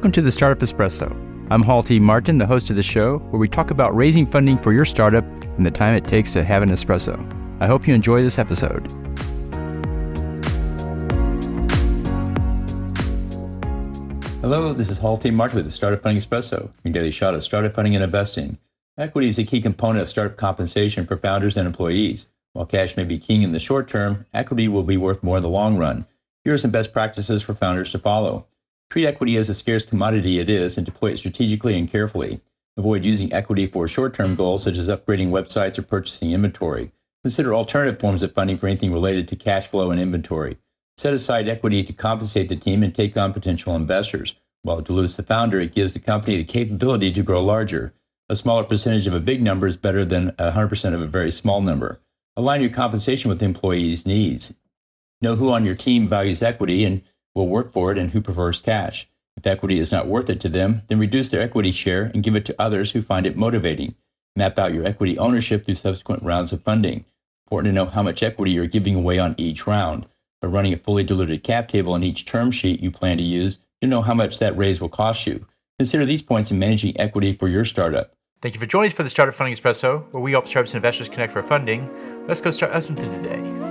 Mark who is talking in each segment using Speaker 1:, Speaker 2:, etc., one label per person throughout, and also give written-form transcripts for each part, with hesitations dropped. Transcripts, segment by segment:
Speaker 1: Welcome to the Startup Espresso. I'm Halty Martin, the host of the show, where we talk about raising funding for your startup and the time it takes to have an espresso. I hope you enjoy this episode. Hello, this is Halty Martin with the Startup Funding Espresso, your daily shot of startup funding and investing. Equity is a key component of startup compensation for founders and employees. While cash may be king in the short term, equity will be worth more in the long run. Here are some best practices for founders to follow. Treat equity as a scarce commodity it is and deploy it strategically and carefully. Avoid using equity for short-term goals such as upgrading websites or purchasing inventory. Consider alternative forms of funding for anything related to cash flow and inventory. Set aside equity to compensate the team and take on potential investors. While it dilutes the founder, it gives the company the capability to grow larger. A smaller percentage of a big number is better than 100% of a very small number. Align your compensation with the employees' needs. Know who on your team values equity and will work for it and who prefers cash. If equity is not worth it to them, then reduce their equity share and give it to others who find it motivating. Map out your equity ownership through subsequent rounds of funding. Important to know how much equity you're giving away on each round. By running a fully diluted cap table on each term sheet you plan to use, you'll know how much that raise will cost you. Consider these points in managing equity for your startup. Thank you for joining us for the Startup Funding Espresso, where we help startups and investors connect for funding. Let's go start listening to today.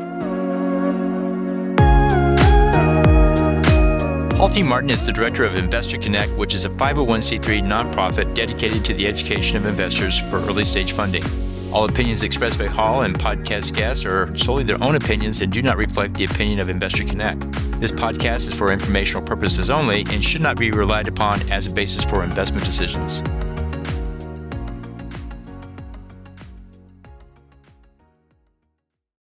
Speaker 1: Halty Martin is the director of Investor Connect, which is a 501c3 nonprofit dedicated to the education of investors for early stage funding. All opinions expressed by Hall and podcast guests are solely their own opinions and do not reflect the opinion of Investor Connect. This podcast is for informational purposes only and should not be relied upon as a basis for investment decisions.